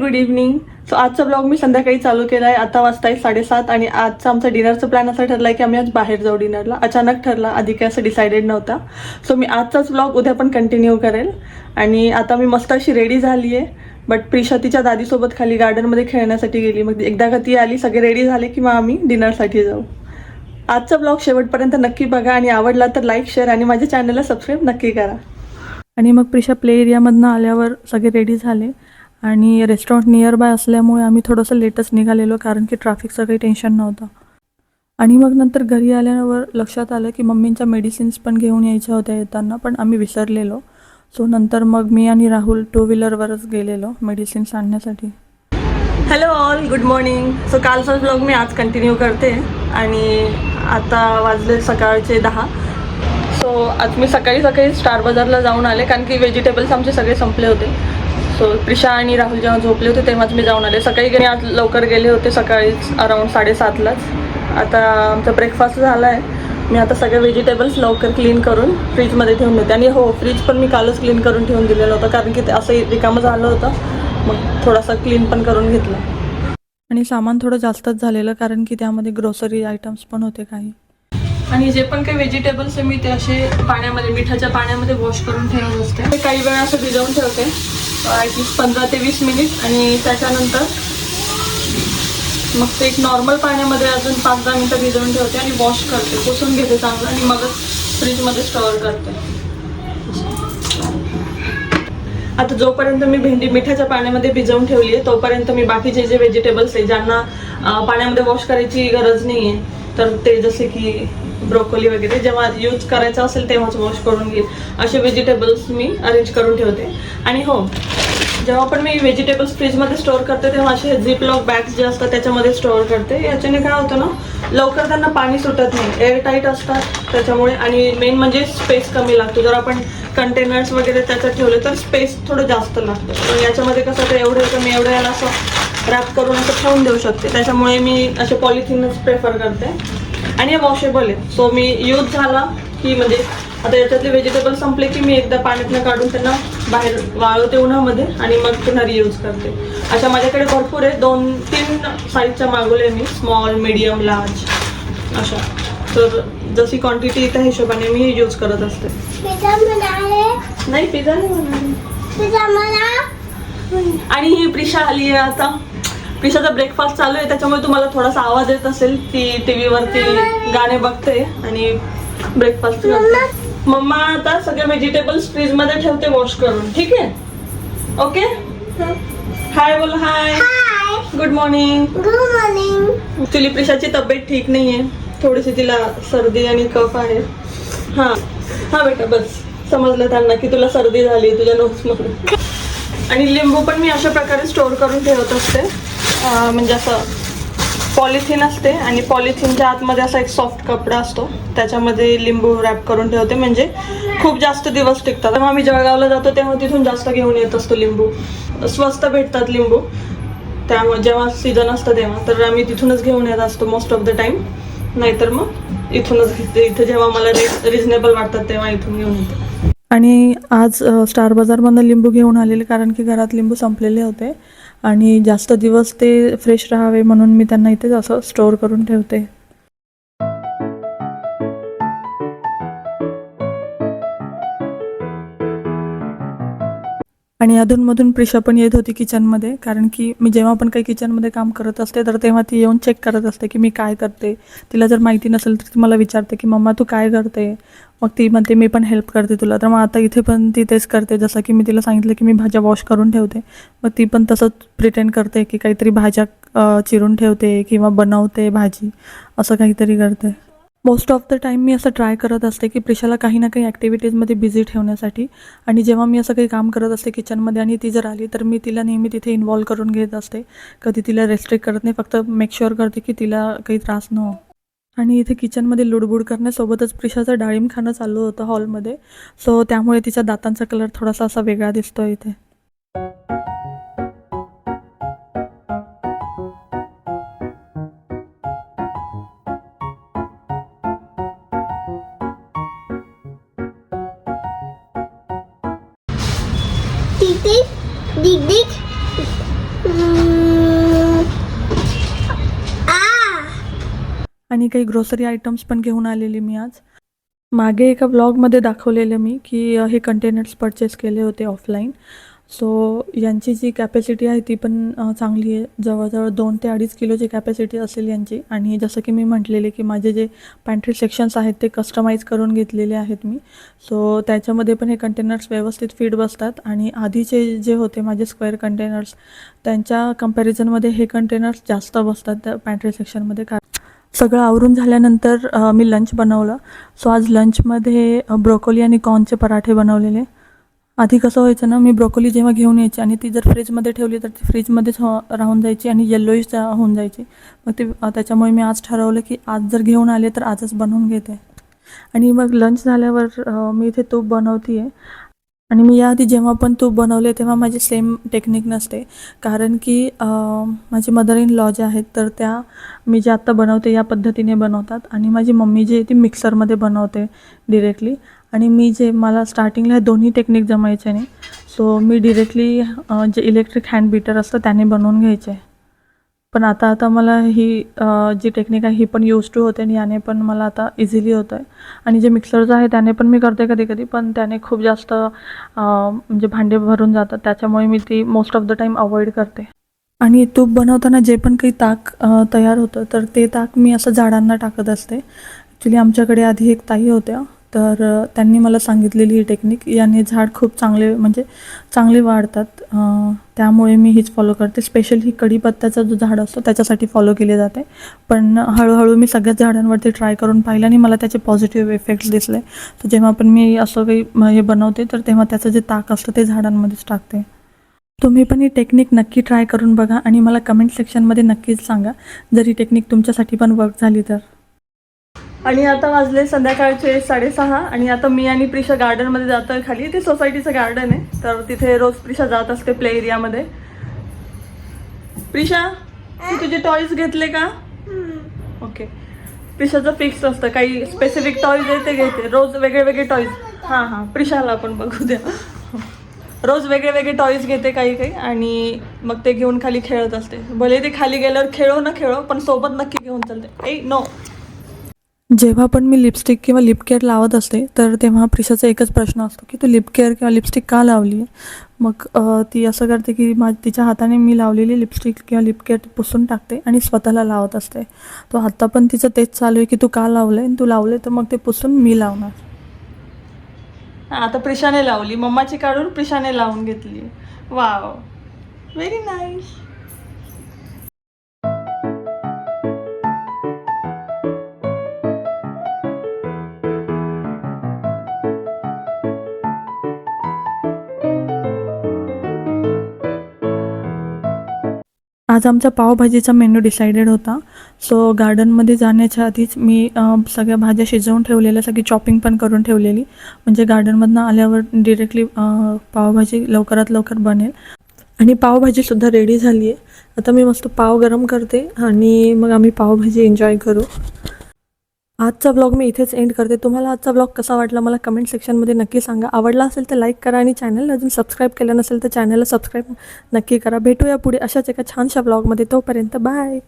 Good evening. So आजचा blog मी संध्याकाळी चालू केला आहे. आता वाजता आहे 7:30 आणि आजचा आमचा डिनरचा प्लॅन असा ठरला आहे की आम्ही आज बाहेर जाऊ डिनरला. अचानक ठरला, आधी काय असं डिसाइडेड नव्हता. सो मी आजचाच ब्लॉग उद्या पण कंटिन्यू करेल. आणि आता मी मस्त अशी रेडी झाली आहे. बट प्रिशा तिच्या दादीसोबत खाली गार्डनमध्ये खेळण्यासाठी गेली. मग एकदा का ती आली, सगळे रेडी झाले की मग आम्ही डिनरसाठी जाऊ. आजचा ब्लॉग शेवटपर्यंत नक्की बघा आणि आवडला तर लाईक, शेअर आणि माझ्या चॅनलला सबस्क्राईब नक्की करा. आणि मग प्रिशा प्ले एरियामधनं आल्यावर सगळे रेडी झाले आणि रेस्टॉरंट नियर बाय असल्यामुळे आम्ही थोडंसं लेटच निघालेलो, कारण की ट्रॅफिकचं काही टेन्शन नव्हतं. आणि मग नंतर घरी आल्यावर लक्षात आलं की मम्मींच्या मेडिसिन्स पण घेऊन यायच्या होत्या येताना, पण आम्ही विसरलेलो. सो नंतर मग मी आणि राहुल 2 व्हीलरवरच गेलेलो मेडिसिन्स आणण्यासाठी. Hello all, good morning. So कालचा ब्लॉग मी आज कंटिन्यू करते आणि आता वाजले सकाळचे 10. सो आज मी सकाळी स्टार बाजारला जाऊन आले, कारण की व्हेजिटेबल्स आमचे सगळे संपले होते. सो प्रिशा आणि राहुल जेव्हा झोपले होते तेव्हाच मी जाऊन आले. सकाळी घरी आज लवकर गेले होते, सकाळीच अराऊंड 7:30लाच. आता आमचा ब्रेकफास्ट झाला आहे. मी आता सगळे व्हेजिटेबल्स लवकर क्लीन करून फ्रीजमध्ये ठेवून देते. आणि हो, फ्रीज पण मी कालच क्लीन करून ठेवून दिलेलं होतं, कारण की ते असं रिकामं झालं होतं. मग थोडासा क्लीन पण करून घेतलं. आणि सामान थोडं जास्तच झालेलं, कारण की त्यामध्ये ग्रोसरी आयटम्स पण होते काही. आणि जे पण काही व्हेजिटेबल्स आहे मी ते असे पाण्यामध्ये, मिठाच्या पाण्यामध्ये वॉश करून ठेवत असते. ते काही वेळा असं भिजवून ठेवते, ॲटलिस्ट 15 ते 20 मिनिट. आणि त्याच्यानंतर मग ते एक नॉर्मल पाण्यामध्ये अजून 5-10 मिनिटं भिजवून ठेवते आणि वॉश करते, पुसून घेते चांगलं आणि मगच फ्रीजमध्ये स्टोअर करते. आता जोपर्यंत मी भेंडी मिठाच्या पाण्यामध्ये भिजवून ठेवली आहे तोपर्यंत मी बाकीचे जे व्हेजिटेबल्स आहे ज्यांना पाण्यामध्ये वॉश करायची गरज नाही आहे, तर ते जसे की ब्रोकोली वगैरे जेव्हा यूज करायचं असेल तेव्हाच वॉश करून घेईल, असे व्हेजिटेबल्स मी अरेंज करून ठेवते. आणि हो, जेव्हा पण मी व्हेजिटेबल्स फ्रीजमध्ये स्टोअर करते तेव्हा असे झिपलॉक बॅग्स जे असतात त्याच्यामध्ये स्टोअर करते. याच्याने काय होतं ना, लवकर त्यांना पाणी सुटत नाही, एअरटाईट असतात त्याच्यामुळे. आणि मेन म्हणजे स्पेस कमी लागतो. जर आपण कंटेनर्स वगैरे त्याच्यात ठेवले तर स्पेस थोडं जास्त लागतं. पण याच्यामध्ये कसं तर मी एवढं याला असं रॅप करून असं ठेवून देऊ शकते, त्याच्यामुळे मी असे पॉलिथिनच प्रेफर करते. आणि हे वॉशेबल आहे. सो मी यूज झाला की म्हणजे आता याच्यातले व्हेजिटेबल संपले की मी एकदा पाण्यातनं काढून त्यांना बाहेर वाळवते उन्हामध्ये आणि मग पुन्हा रियूज करते. अशा माझ्याकडे भरपूर आहे, 2-3 साईजच्या मागवले मी, स्मॉल, मीडियम, लार्ज अशा. तर जशी क्वांटिटी त्या हिशोबाने मी यूज करत असते. नाही, पिझ्झा नाही बनवला. आणि ही प्रिशा आली आहे आता. प्रिशाचा ब्रेकफास्ट चालू आहे, त्याच्यामुळे तुम्हाला थोडासा आवाज येत असेल की टीव्हीवरती गाणे बघते आणि ब्रेकफास्ट करते. मम्मा आता सगळे व्हेजिटेबल्स फ्रीजमध्ये ठेवते वॉश करून, ठीक आहे? ओके. हाय बोल. Hi, good morning. Good morning. Actually प्रिशाची तब्येत ठीक नाहीये, थोडीशी तिला सर्दी आणि कफ आहे. हा बेटा, बस समजलं त्यांना की तुला सर्दी झाली तुझ्या नोजमध्ये. आणि लिंबू पण मी अशा प्रकारे स्टोअर करून ठेवत असते. म्हणजे असं पॉलिथिन असते आणि पॉलिथिनच्या आतमध्ये असा एक सॉफ्ट कपडा असतो, त्याच्यामध्ये लिंबू रॅप करून ठेवते, म्हणजे खूप जास्त दिवस टिकतात. तेव्हा आम्ही जळगावला जातो तेव्हा तिथून जास्त घेऊन येत असतो लिंबू. स्वस्त भेटतात लिंबू त्यामुळे, जेव्हा सीझन असतं तेव्हा तर आम्ही तिथूनच घेऊन येत असतो मोस्ट ऑफ द टाइम. नाहीतर मग इथूनच घेते, इथं जेव्हा मला रेट रिजनेबल वाटतात तेव्हा इथून घेऊन येते. आणि आज स्टार बाजारमधून लिंबू घेऊन आलेले, कारण की घरात लिंबू संपलेले होते आणि जास्त दिवस ते फ्रेश राहावे म्हणून मी त्यांना इथेच असं स्टोअर करून ठेवते. आणि अधूनमधून प्रिशा पण येत होती किचनमध्ये, कारण की मी जेव्हा पण काही किचनमध्ये काम करत असते तर तेव्हा ती येऊन चेक करत असते की मी काय करते. तिला जर माहिती नसेल तर ती मला विचारते की मम्मा तू काय करते. मग ती म्हणते मी पण हेल्प करते तुला. तर मग आता इथे पण ती तेच करते, जसं की मी तिला सांगितलं की मी भाज्या वॉश करून ठेवते, मग ती पण तसंच प्रिटेंड करते की काहीतरी भाज्या चिरून ठेवते किंवा बनवते भाजी, असं काहीतरी करते. मोस्ट ऑफ द टाईम मी असं ट्राय करत असते की प्रिशाला काही ना काही ॲक्टिव्हिटीजमध्ये बिझी ठेवण्यासाठी. आणि जेव्हा मी असं काही काम करत असते किचनमध्ये आणि ती जर आली तर मी तिला नेहमी तिथे इन्व्हॉल्व करून घेत असते. कधी तिला रेस्ट्रिक्ट करत नाही, फक्त मेक शुअर करते की तिला काही त्रास न हो. आणि इथे किचनमध्ये लुडबुड करण्यासोबतच प्रिशाचं डाळिंब खाणं चालू होतं हॉलमध्ये. सो त्यामुळे तिच्या दातांचा कलर थोडासा असा वेगळा दिसतो इथे. दिख आणि काही ग्रोसरी आयटम्स पण घेऊन आलेली मी आज. मागे एका ब्लॉगमध्ये दाखवलेलं मी की हे कंटेनर्स परचेस केले होते ऑफलाईन. सो यांची जी कॅपॅसिटी आहे ती पण चांगली आहे. जवळजवळ 2 ते 2.5 किलोची कॅपॅसिटी असेल यांची. आणि जसं की मी म्हटलेले की माझे जे पॅन्ट्री सेक्शन्स आहेत ते कस्टमाइज करून घेतलेले आहेत मी. सो त्याच्यामध्ये पण हे कंटेनर्स व्यवस्थित फिट बसतात. आणि आधीचे जे होते माझे स्क्वेअर कंटेनर्स त्यांच्या कंपॅरिझनमध्ये हे कंटेनर्स जास्त बसतात त्या पॅन्ट्री सेक्शनमध्ये. सगळं आवरून झाल्यानंतर मी लंच बनवलं. सो आज लंचमध्ये ब्रोकोली आणि कॉर्नचे पराठे बनवलेले. आधी कसं व्हायचं ना, मी ब्रोकोली जेव्हा घेऊन यायची आणि ती जर फ्रीजमध्ये ठेवली तर ती फ्रीजमध्येच राहून जायची आणि येल्लोईश होऊन जायची. मग ते त्याच्यामुळे मी आज ठरवलं की आज जर घेऊन आले तर आजच बनवून घेते. आणि मग लंच झाल्यावर मी इथे तूप बनवते आहे. आणि मी याआधी जेव्हा पण तूप बनवले तेव्हा माझी सेम टेक्निक नसते. कारण की माझे मदर इन लॉ जे आहेत तर त्या मी जे आत्ता बनवते या पद्धतीने बनवतात. आणि माझी मम्मी जी आहे ती मिक्सरमध्ये बनवते डिरेक्टली. आणि मी जे मला स्टार्टिंगला हे दोन्ही टेक्निक जमायचे नाही. सो मी डिरेक्टली जे इलेक्ट्रिक हँड बीटर असतं त्याने बनवून घ्यायचे. पण आता मला ही जी टेक्निक आहे ही पण यूज टू होते आणि याने पण मला आता इझिली होतं आहे. आणि जे मिक्सरचं आहे त्याने पण मी करते कधी पण त्याने खूप जास्त म्हणजे भांडे भरून जातात. त्याच्यामुळे मी ती most of the time avoid करते. आणि तूप बनवताना जे पण काही ताक तयार होतं तर ते ताक मी असं झाडांना टाकत असते. ॲक्च्युली आमच्याकडे आधी एक ताई होत्या तर त्यांनी मला सांगितलेली ही टेक्निक. याने झाड खूप चांगले वाढतात. त्यामुळे मी हीच फॉलो करते. स्पेशली कढीपत्त्याचा जो झाड असतो त्याच्यासाठी फॉलो केले जाते. पण हळूहळू मी सगळ्याच झाडांवरती ट्राय करून पाहिलं आणि मला त्याचे पॉझिटिव्ह इफेक्ट्स दिसले. तर जेव्हा पण मी असं काही हे बनवते तर तेव्हा त्याचं जे ताक असतं ते झाडांमध्येच टाकते. तुम्ही पण ही टेक्निक नक्की ट्राय करून बघा आणि मला कमेंट सेक्शनमध्ये नक्कीच सांगा जर ही टेक्निक तुमच्यासाठी पण वर्क झाली तर. आणि आता वाजले संध्याकाळचे 6:30 आणि आता मी आणि प्रिशा गार्डनमध्ये जातो आहे खाली. ते सोसायटीचं गार्डन आहे तर तिथे रोज प्रिशा जात असते प्ले एरियामध्ये. प्रिशा तू तुझे टॉयज घेतले का? ओके. प्रिशाचं फिक्स असतं काही स्पेसिफिक टॉयज आहे ते घेते रोज वेगळे टॉयज. हां प्रिशाला आपण बघू द्या. रोज वेगळे टॉयज घेते काही आणि मग ते घेऊन खाली खेळत असते. भले ते खाली गेल्यावर खेळो पण सोबत नक्की घेऊन चालते. नो. जेव्हा पण मी लिपस्टिक किंवा लिप केअर लावत असते तर तेव्हा प्रिशाचा एकच प्रश्न असतो की तू लिप केअर किंवा लिपस्टिक का लावली आहे. मग ती असं करते की तिच्या हाताने मी लावलेली लिपस्टिक किंवा लिप केअर पुसून टाकते आणि स्वतःला लावत असते. तो आत्ता पण तिचं तेच चालू आहे की तू का लावलं आहे. तू लावले तर मग ते पुसून मी लावणार. आता प्रिशाने लावली. मम्माची काढून प्रिशाने लावून घेतली. Wow, very nice. आज आमचा पावभाजीचा मेनू डिसाइडेड होता. सो गार्डनमध्ये जाण्याच्या आधीच मी सगळ्या भाज्या शिजवून ठेवलेल्या, सगळी चॉपिंग पण करून ठेवलेली. म्हणजे गार्डनमधनं आल्यावर डिरेक्टली पावभाजी लवकरात लवकर बनेल. आणि पावभाजीसुद्धा रेडी झाली आहे. आता मी मस्त पाव गरम करते आणि मग आम्ही पावभाजी एन्जॉय करू. आजचा ब्लॉग मी इथेच एंड करते. तुम्हाला आजचा ब्लॉग कसा वाटला मला कमेंट सेक्शनमध्ये नक्की सांगा. आवडला असेल तर लाईक करा आणि चॅनलला अजून सबस्क्राईब केलं नसेल तर चॅनलला सबस्क्राईब नक्की करा. भेटूया पुढे अशाच एका छानशा ब्लॉगमध्ये. तोपर्यंत बाय.